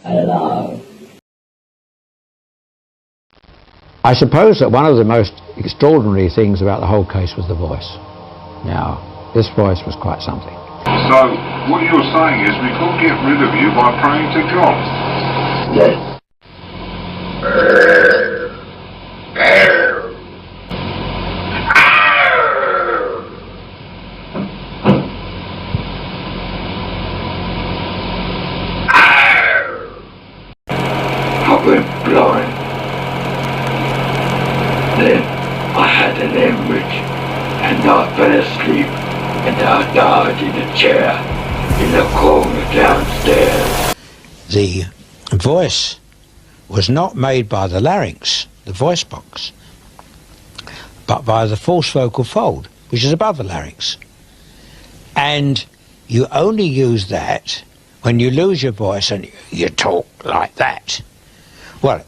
Hello. I suppose that one of the most extraordinary things about the whole case was the voice. Now, this voice was quite something. So, what you're saying is we couldn't get rid of you by praying to God? Yes. I went blind. Then I had an hemorrhage and I fell asleep and I died in a chair in the corner downstairs. The voice was not made by the larynx, the voice box, but by the false vocal fold, which is above the larynx. And you only use that when you lose your voice and you talk like that. Well,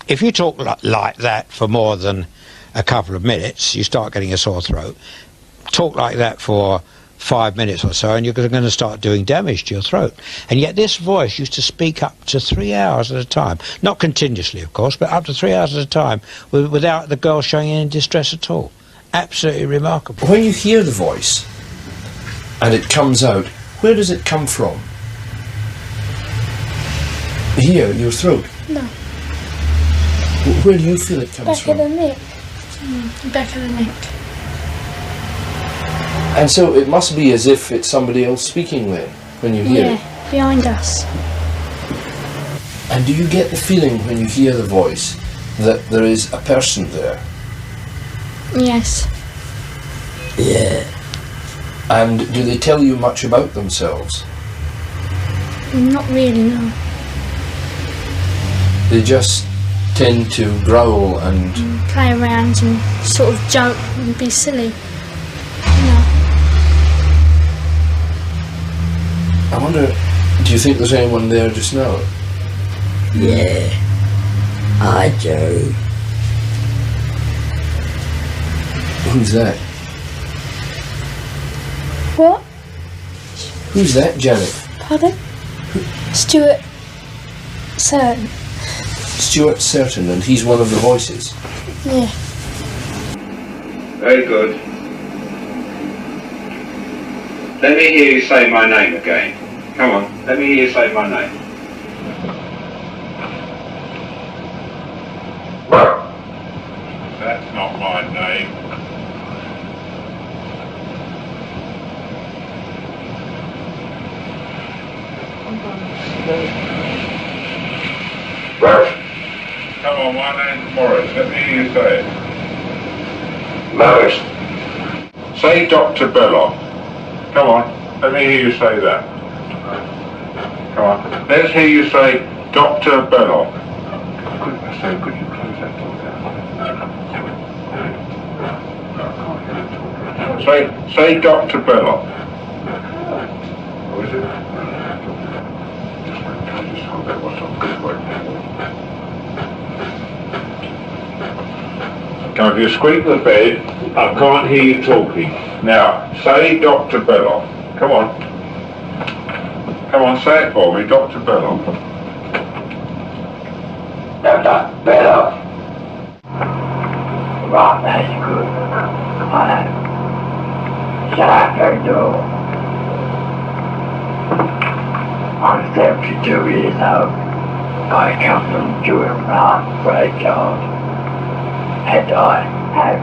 if you talk like that for more than a couple of minutes, you start getting a sore throat. Talk like that for 5 minutes or so and you're going to start doing damage to your throat. And yet this voice used to speak up to 3 hours at a time. Not continuously, of course, but up to 3 hours at a time without the girl showing any distress at all. Absolutely remarkable. When you hear the voice and it comes out, where does it come from? Here, your throat? No. Where do you feel it comes from? Back of the neck. Back of the neck. And so it must be as if it's somebody else speaking then, when you hear it? Yeah, behind us. And do you get the feeling when you hear the voice that there is a person there? Yes. Yeah. And do they tell you much about themselves? Not really, no. They just tend to growl and play around and sort of joke and be silly. No. I wonder, do you think there's anyone there just now? Yeah, I do. Who's that? What? Who's that, Janet? Pardon? Stuart Certain. Stuart Certain, and he's one of the voices. Yeah. Very good. Let me hear you say my name again. Come on, let me hear you say my name. That's not my name. Come on, my name's Morris. Let me hear you say it. Morris. Say Dr. Belloc. Come on, let me hear you say that. Come on, let's hear you say Dr. Belloc. Could you close that door down? Say Dr. Belloc. What is it? Just hold that one on. Good work. Now, if you squeak the bed, I can't hear you talking. Now, say Dr. Belloc. Come on. Come on, say it for me, Dr. Belloc. Dr. Belloc. Right, that's good. Shut up that door. I'm 72 years old. I come from Jewel Farm, Greyjoy. And I have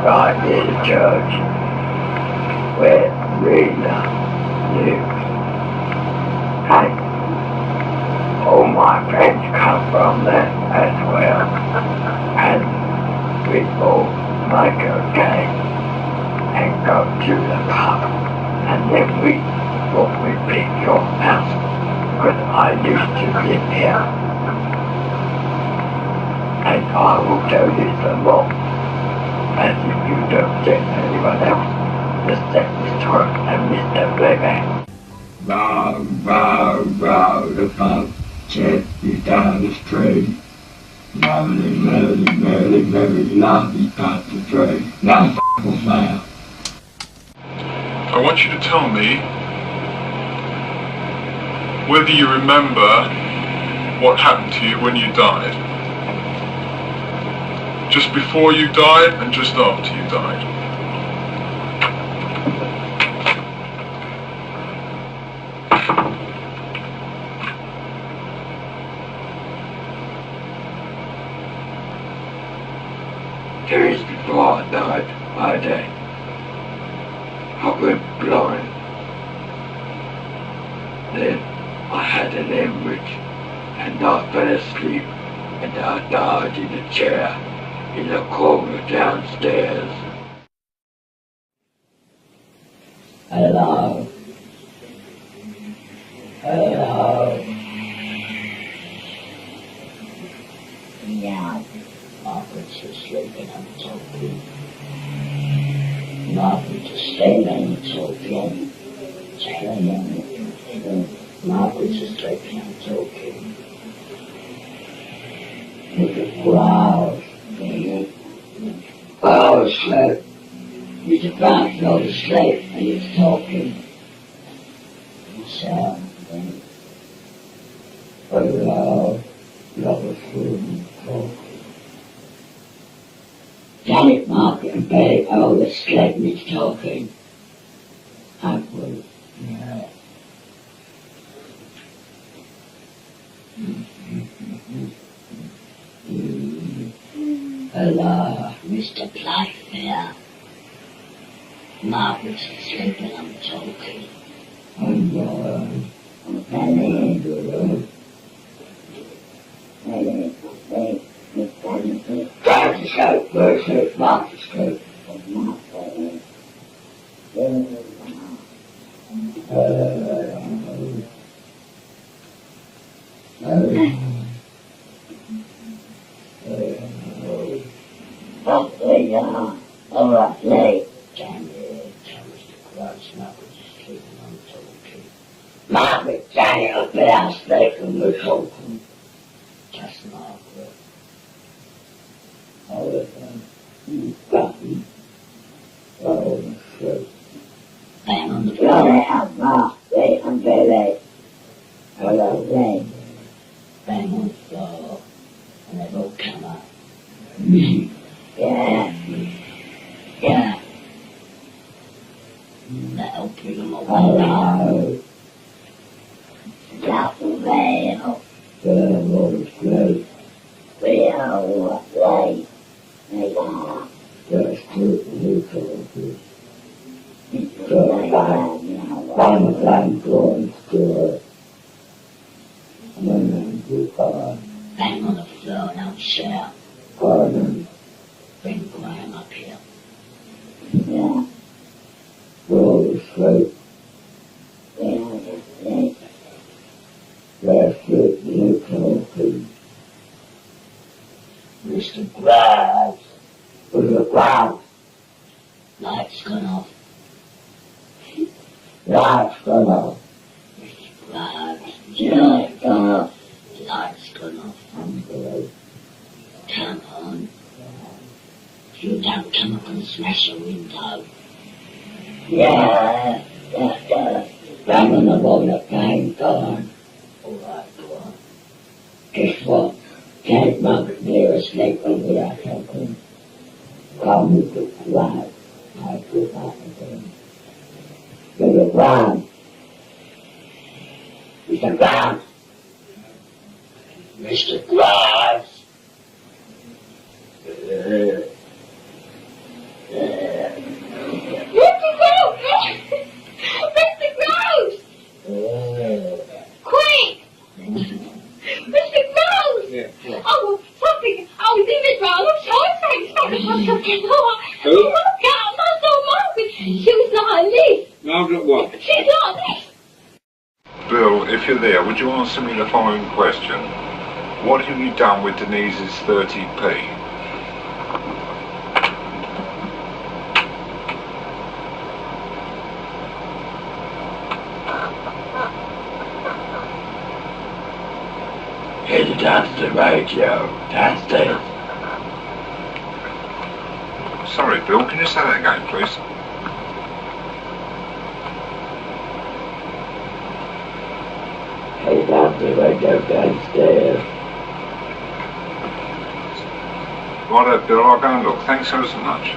right near the church where Rita lives. And all my friends come from there as well. And we all make a game and go to the pub. And then we pick your house, because I used to live here. And I will tell you some more. And if you don't get anyone else, Mr. Mr. and Mr. Playback. Row, row, row, the pub gently down the street. Merrily, merrily, merrily, merrily, lovely pub to drink. Now f***ing smile. I want you to tell me whether you remember what happened to you when you died? Just before you died and just after you died? Days before I died, I went blind. Then I had an hemorrhage and I fell asleep and I died in a chair in the corner downstairs. Hello. Hello. Yeah. Margaret's asleep and I'm talking. Margaret's asleep and I'm talking. Margaret's asleep and I'm talking. Mr. Brown. I was asleep. Mr. Brown fell asleep and he's talking. So, hello. Love food talking. Janet, Margaret and Betty are all asleep and he's talking. I will, yeah. Hello, Mr. Playfair. Margaret's asleep and I'm talking. Hello. Dad's asleep, we're asleep, Margaret's asleep. Alright, late. Margaret, Janet, I've been out asleep and we're talking. Just Margaret. Bang on the floor, out, Margaret, I'm very late. Hello, Ray. Bang on the floor, and they've all come up. Yeah. Yeah. That'll bring them all. Hello. Double veil. Double straight. Real late. They are. That's good. You can't do. I'm going to bang on the floor and I'll shout. Pardon. Bring Graham up here. Yeah. Roll straight. Yeah, that's that's it, you talking. Mr. Graves. Mr. Graves. Lights gone off. Lights gone off. Mr. Graves. Lights gone off. Lights gone off. Come on. If you don't come up and smash a window. Yeah. Bang on the wall again. Go on. Alright, go on. Guess what? Can't Margaret near asleep when we are talking. Come with the flag. I do that again. Mr. Brown. Mr. Brown. Mr. Graves. Mr. Graves! Mr. Graves! Quick! Mr. Graves! Yeah. Oh, something. I was in the ground. I'm so excited. Who? Margaret. She was not this. Margaret what? She's not this. Bill, if you're there, would you answer me the following question? What have you done with Denise's 30p? Headed down to the radio, downstairs. Sorry, Bill, can you say that again, please? Headed down to the radio, downstairs. Right, Bill, I'll go and look. Thanks ever so much.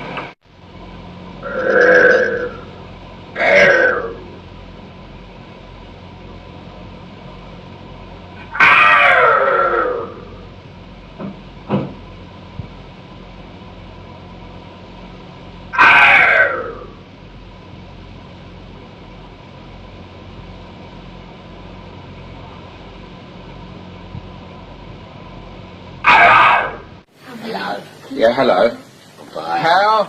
Yeah, hello. Bye. How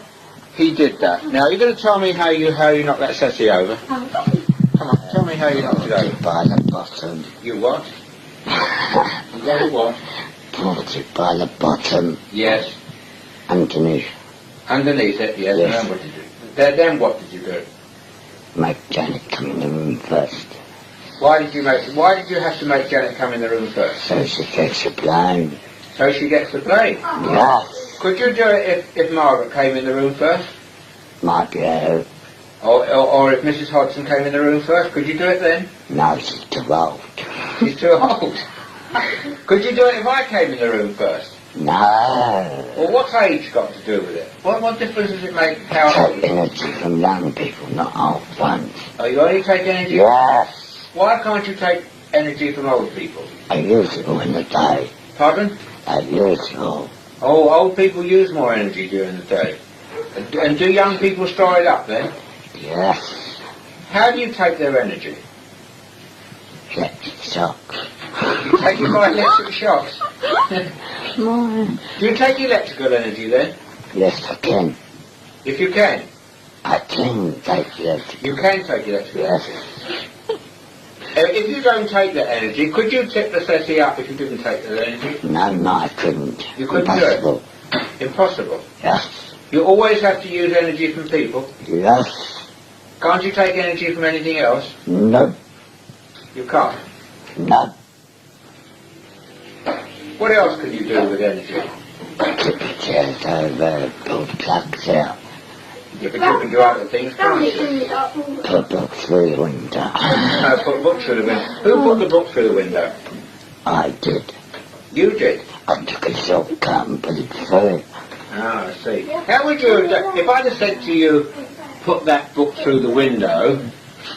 he did that. Now, you're going to tell me how you knocked that settee over? Come on, tell me how you knocked it over. By the bottom. You what? You got it what? Pulled it by the bottom. Yes. Underneath. Underneath it, yes. Yes. And then what did you do? Then what did you do? Make Janet come in the room first. Why did you have to make Janet come in the room first? So she gets the blame. So she gets the blame? Yes. Could you do it if Margaret came in the room first? Might be her. Or if Mrs. Hodgson came in the room first, could you do it then? No, she's too old. She's too old. Could you do it if I came in the room first? No. Well, what's age got to do with it? What difference does it make how old? Take energy from young people, not old ones. Oh, you only take energy? Yes. Why can't you take energy from old people? I use it all in the day. Pardon? I use it all. Oh, old people use more energy during the day. And do young people store it up then? Yes. How do you take their energy? Electric shock. You take it by electric shocks? More. Do you take electrical energy then? Yes, I can. If you can? I can take electric. You can take electrical energy. Yes. If you don't take that energy, could you tip the settee up if you didn't take that energy? No, I couldn't. You couldn't Impossible. do it? Impossible. Yes. You always have to use energy from people. Yes. Can't you take energy from anything else? No. You can't. No. What else can you do with energy? Tip the chairs over, pull the plugs out, You can tip and do other things, can't you? put a book through the window. Put a book through the window. Who put the book through the window? I did. You did. I took a shortcut and put it through. Ah, I see. How would you have done, if I'd have said to you, put that book through the window,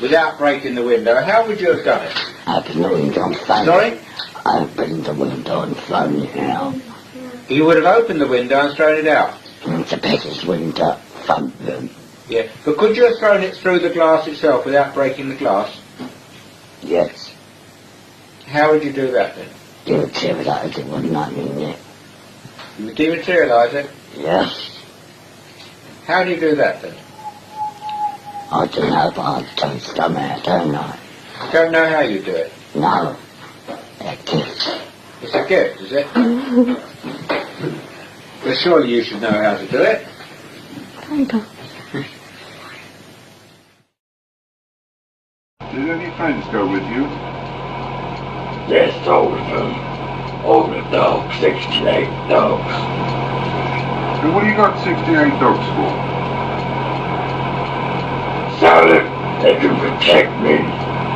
without breaking the window, how would you have done it? Open the window and phone. Sorry? Open the window and phone it out. You would have opened the window and thrown it out. It's a biggest window, front room. Yeah. But could you have thrown it through the glass itself without breaking the glass? Yes. How would you do that then? Dematerialise it, wouldn't I mean it? You would dematerialise it? Yes. How do you do that then? I don't know, but I'll tell you somehow, don't I? You don't know how you do it. No. A gift. It's a gift, is it? Well, surely you should know how to do it. Did any friends go with you? Yes, all of them. All the dogs, 68 dogs. And what have you got 68 dogs for? So that they can protect me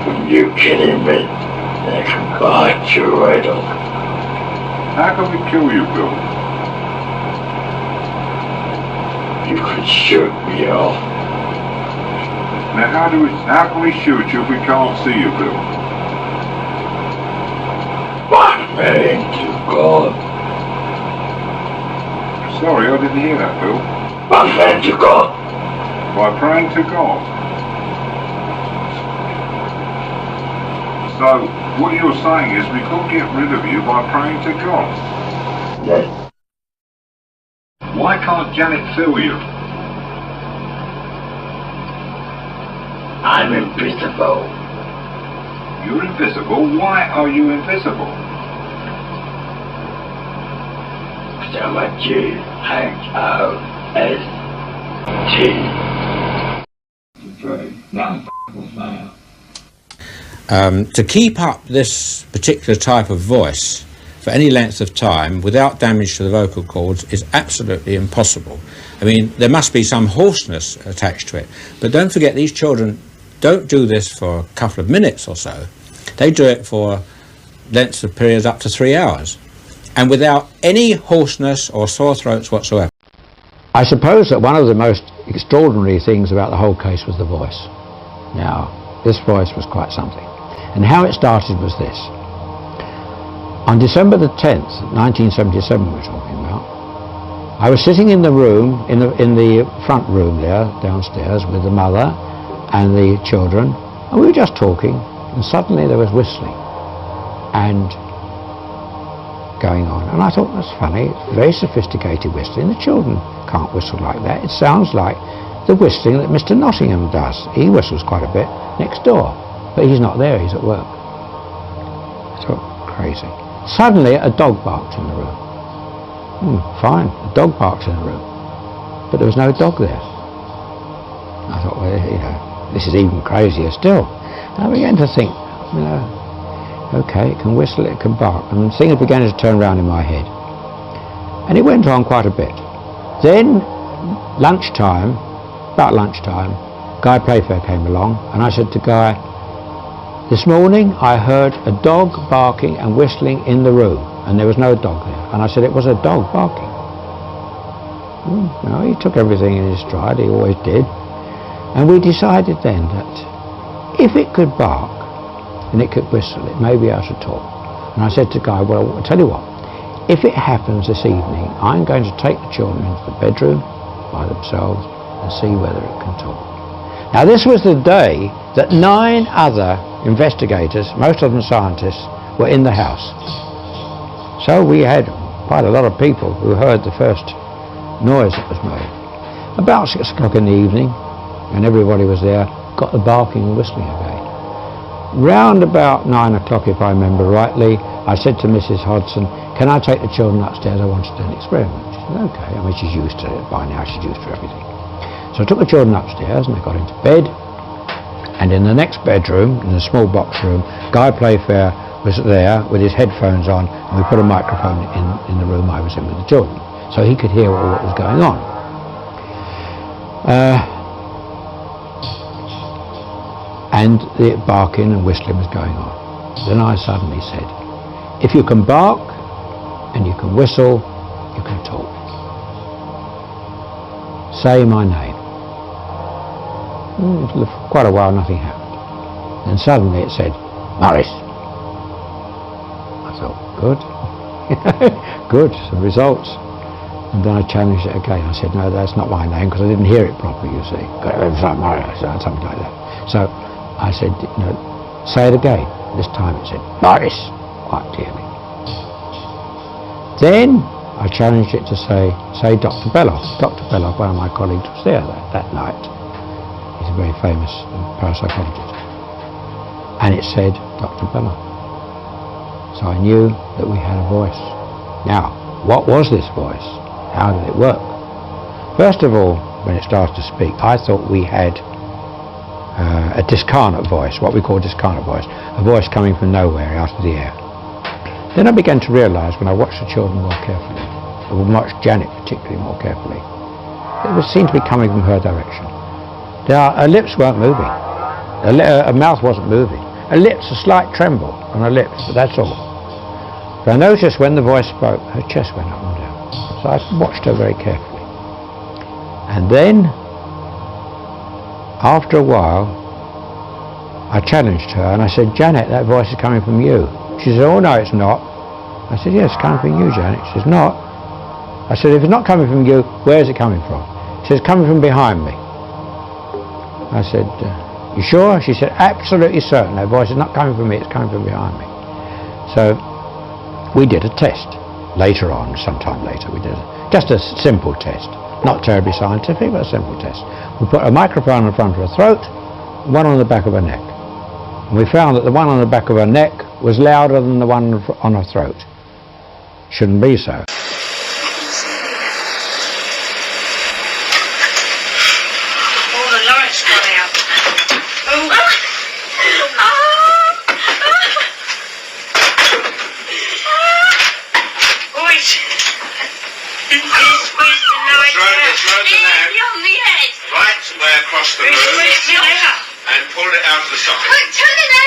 from you killing me. They can bite your head off. How can we kill you, Bill? You could shoot me off. Now how can we shoot you if we can't see you, Bill? By praying to God. Sorry, I didn't hear that, Bill. By praying to God. By praying to God. So, what you're saying is we couldn't get rid of you by praying to God. Yes. Why can't Janet feel you? I'm invisible. You're invisible. Why are you invisible? So much G-H-O-S-T. To keep up this particular type of voice for any length of time without damage to the vocal cords is absolutely impossible. I mean, there must be some hoarseness attached to it. But don't forget, these children don't do this for a couple of minutes or so. They do it for lengths of periods up to 3 hours. and without any hoarseness or sore throats whatsoever. I suppose that one of the most extraordinary things about the whole case was the voice. Now, this voice was quite something. And how it started was this. On December the 10th, 1977 we're talking about, I was sitting in the room, in the front room there, downstairs, with the mother and the children, and we were just talking, and suddenly there was whistling and going on. And I thought, that's funny, it's very sophisticated whistling. The children can't whistle like that. It sounds like the whistling that Mr. Nottingham does. He whistles quite a bit next door, but he's not there, he's at work. I thought, crazy. Suddenly a dog barked in the room. Fine, a dog barked in the room, but there was no dog there. I thought, well, you know, this is even crazier still. And I began to think, you know, okay, it can whistle, it can bark, and things began to turn around in my head. And it went on quite a bit. Then, lunchtime, about lunchtime, Guy Playfair came along, and I said to Guy, this morning I heard a dog barking and whistling in the room, and there was no dog there. And I said, it was a dog barking. No, he took everything in his stride, he always did. And we decided then that if it could bark and it could whistle, it may be able to talk. And I said to Guy, well, I'll tell you what, if it happens this evening, I'm going to take the children into the bedroom by themselves and see whether it can talk. Now this was the day that 9 other investigators, most of them scientists, were in the house. So we had quite a lot of people who heard the first noise that was made. About 6 o'clock in the evening, and everybody was there, got the barking and whistling again. Round about 9 o'clock, if I remember rightly, I said to Mrs. Hodson, can I take the children upstairs? I want to do an experiment. She said, okay. I mean, she's used to it by now, she's used to everything. So I took the children upstairs and they got into bed. And in the next bedroom, in the small box room, Guy Playfair was there with his headphones on, and we put a microphone in the room I was in with the children, so he could hear all that was going on. And the barking and whistling was going on. Then I suddenly said, if you can bark and you can whistle, you can talk. Say my name. For quite a while nothing happened. Then suddenly it said, Morris. I thought, good. Good, some results. And then I challenged it again. I said, no, that's not my name, because I didn't hear it properly, you see. Morris, something like that. So I said, no, say it again. This time it said, Morris, quite clearly. Then I challenged it to say Dr. Belloc. Dr. Belloc, one of my colleagues, was there that night. He's a very famous parapsychologist. And it said Dr. Belloc. So I knew that we had a voice. Now, what was this voice? How did it work? First of all, when it started to speak, I thought we had a discarnate voice, what we call discarnate voice, a voice coming from nowhere out of the air. Then I began to realise, when I watched the children more carefully, and watched Janet particularly more carefully, it seemed to be coming from her direction. Her lips weren't moving, her mouth wasn't moving, her lips, a slight tremble on her lips, but that's all. But I noticed when the voice spoke, her chest went up and down, so I watched her very carefully. And then, after a while, I challenged her and I said, Janet, that voice is coming from you. She said, oh no, it's not. I said, yes, it's coming from you, Janet. She says, not. I said, if it's not coming from you, where is it coming from? She says, coming from behind me. I said, you sure? She said, absolutely certain. That voice is not coming from me, it's coming from behind me. So we did a test later on, sometime later. We did just a simple test. Not terribly scientific, but a simple test. We put a microphone in front of her throat, one on the back of her neck. And we found that the one on the back of her neck was louder than the one on her throat. Shouldn't be so. All the lights gone out. Oh. Across the room and pull it out of the socket. Quick, turn it out!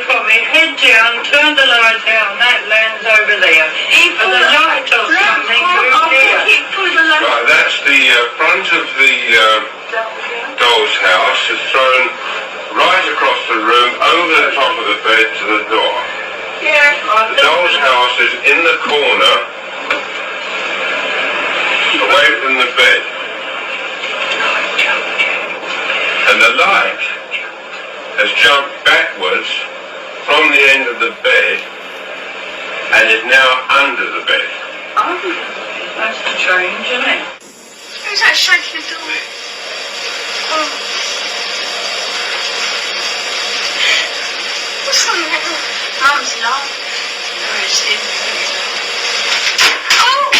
put my head down, turned the light out, and that lands over there. And the light or something through here. Right, that's the front of the doll's house is thrown right across the room, over the top of the bed to the door. Yeah. The doll's house is in the corner, away from the bed. And the light has jumped backwards from the end of the bed and is now under the bed. Oh, that's strange, isn't it? Who's that shaking the door? Oh. What's the matter? Mum's laughing. Where is he? Oh,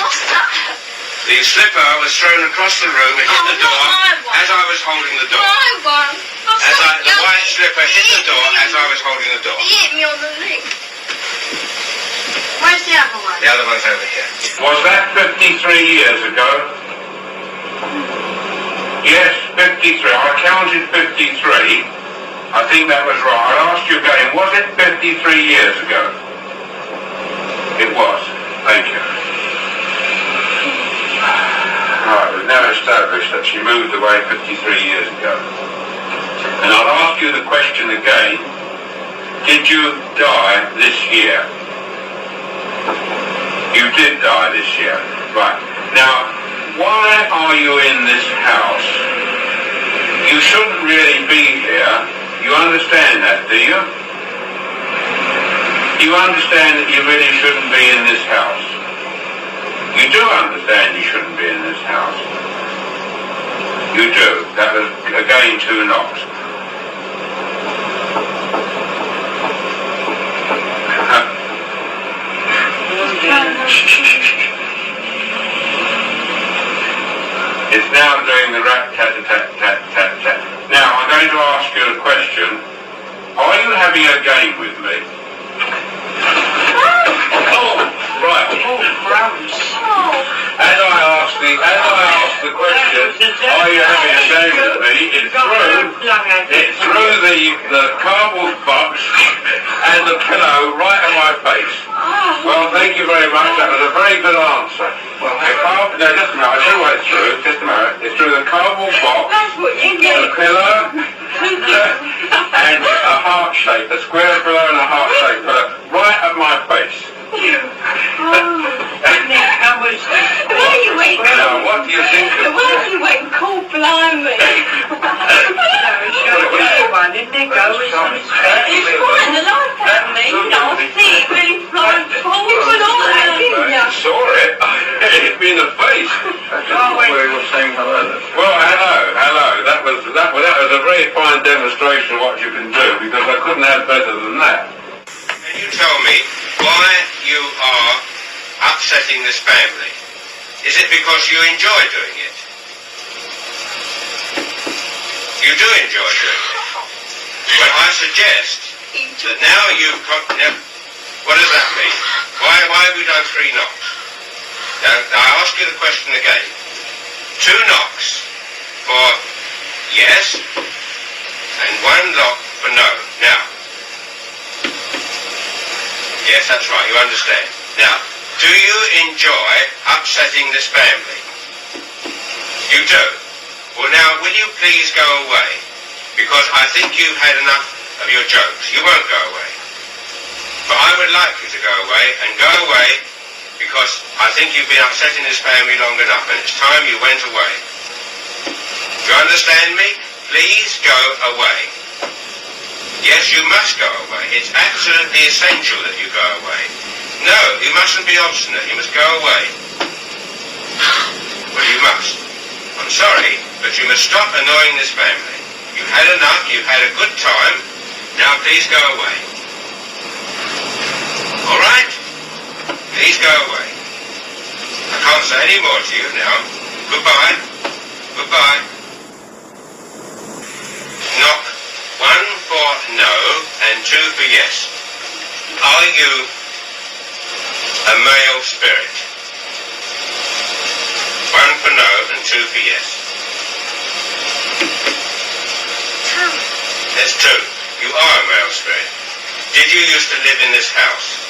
what's that? The slipper was thrown across the room and hit the door as I was holding the door. My one. The white slipper hit the door as I was holding the door. He hit me on the leg. Where's the other one? The other one's over here. Was that 53 years ago? Yes, 53. I counted 53. I think that was right. I asked you again, was it 53 years ago? It was. Thank you. Right, we've now established that she moved away 53 years ago. And I'll ask you the question again. Did you die this year? You did die this year. Right. Now, why are you in this house? You shouldn't really be here. You understand that, do you? You understand that you really shouldn't be in this house? You do understand you shouldn't be in this house. You do. That was, again, 2 knocks. It's now doing the rat-tat-tat-tat-tat-tat. Now, I'm going to ask you a question. Are you having a game with me? Oh, right. Oh, crumbs. As I asked the question, are you having a game with me? It threw the cardboard box and the pillow right in my face. Well, thank you very much. That was a very good answer. Well, no, just a minute. I'll tell you what it's through. Just a minute. It's through the cardboard box, the pillow, and a heart shape, a square pillow and a heart shape pillow, right at my face. Now, what do you think of The way you went cool blimey. Didn't it go with some space? It's fine, the light at me. You know, I see it really flying forward. You saw that, didn't you? I saw it. It hit me in the face. We were saying hello. Well, hello. That was a very fine demonstration of what you can do, because I couldn't have better than that. Can you tell me why you are upsetting this family? Is it because you enjoy doing it? You do enjoy doing it. Well, I suggest that now you've got... what does that mean? Why have we done 3 knocks? Now, I ask you the question again. 2 knocks for yes, and 1 knock for no. Now, yes, that's right, you understand. Now, do you enjoy upsetting this family? You do? Well, now, will you please go away? Because I think you've had enough of your jokes. You won't go away. But I would like you to go away, and go away because I think you've been upsetting this family long enough, and it's time you went away. Do you understand me? Please go away. Yes, you must go away. It's absolutely essential that you go away. No, you mustn't be obstinate. You must go away. Well, you must. I'm sorry, but you must stop annoying this family. You've had enough. You've had a good time. Now, please go away. All right? Please go away. I can't say any more to you now. Goodbye. Goodbye. Knock 1 for no and 2 for yes. Are you a male spirit? 1 for no and 2 for yes. There's 2. You are a male spirit. Did you used to live in this house?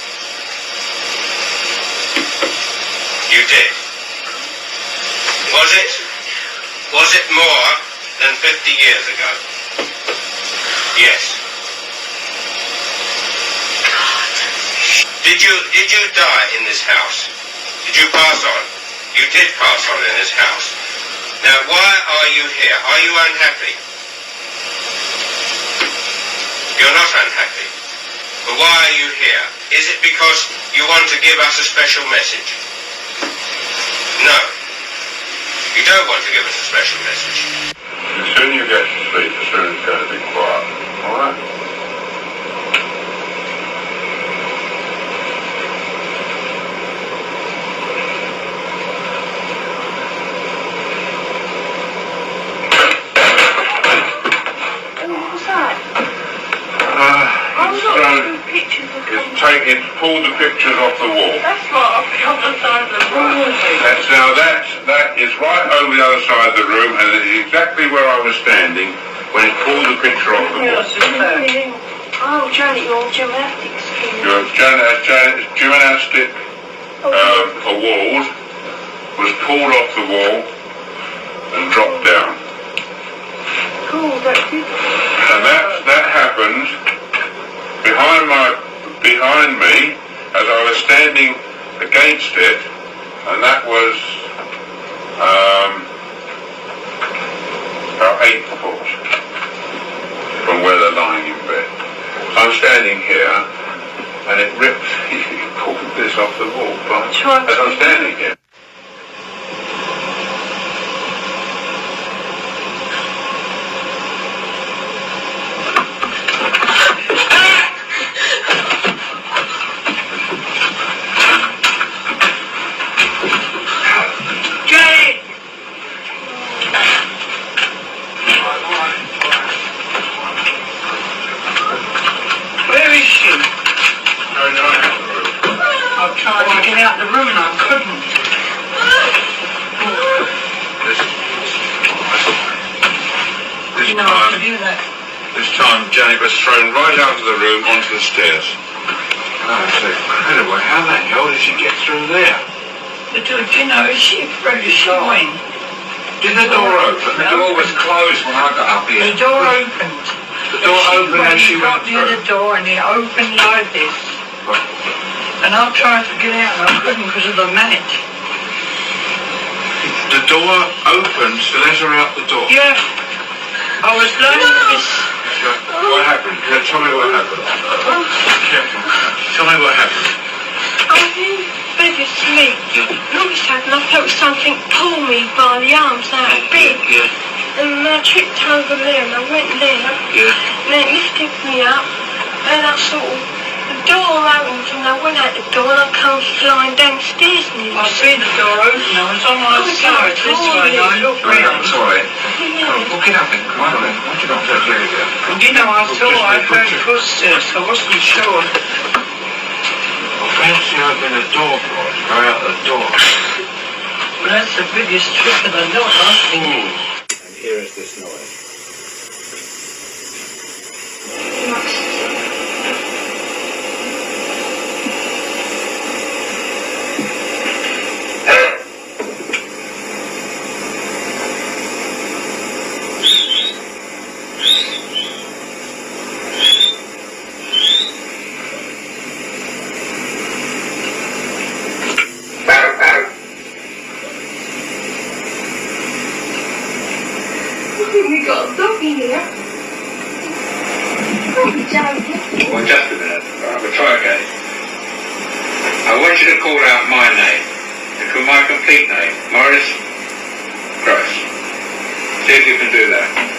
You did. Was it more than 50 years ago? Yes. Did you die in this house? Did you pass on? You did pass on in this house. Now, why are you here? Are you unhappy? You're not unhappy. But why are you here? Is it because you want to give us a special message? No. You don't want to give us a special message. The sooner you get to sleep, the sooner it's going to be quiet. All right? What's that? It's pulled the pictures off the wall. That's what I've got the side of the room. That is right over the other side of the room, and it is exactly where I was standing when it pulled the picture off the wall. Oh, Janet, your gymnastics. Your gymnastic award was pulled off the wall and dropped down. Cool, that's it. And that happened behind me as I was standing against it, and that was about 8 foot from where they're lying in bed. I'm standing here, and it ripped, it pulled this off the wall, but as I'm standing here. This time Janet was thrown right out of the room onto the stairs. And I was incredible. How the hell did she get through there? You know, she really showing. Did the door open? The door was closed when I got up here. The door opened. The door opened and she went got near the door and it opened like this. And I tried to get out and I couldn't because of the mat. The door opened to let her out the door? Yeah. I was like this. What happened? Tell me what happened. Tell me what happened. I was in bed asleep. All of a sudden I felt something pull me by the arms out of bed. And I tripped over there and I went there. And it lifted me up. And I saw the door opened and I went out the door and I come flying downstairs nearly. I see the door open. I was on my side this way and I looked round. Sorry. Look it up and come on then. What you got to do here? You know, I thought I heard footsteps. I wasn't sure. I fancy opening the door for us. Go out the door. Well, that's the biggest trick of the night, I think. And here is this noise. We got a dog in here. Oh, Josie. Well, just a minute. Right, we'll try again. I want you to call out my name. You call my complete name. Morris Gross. See if you can do that.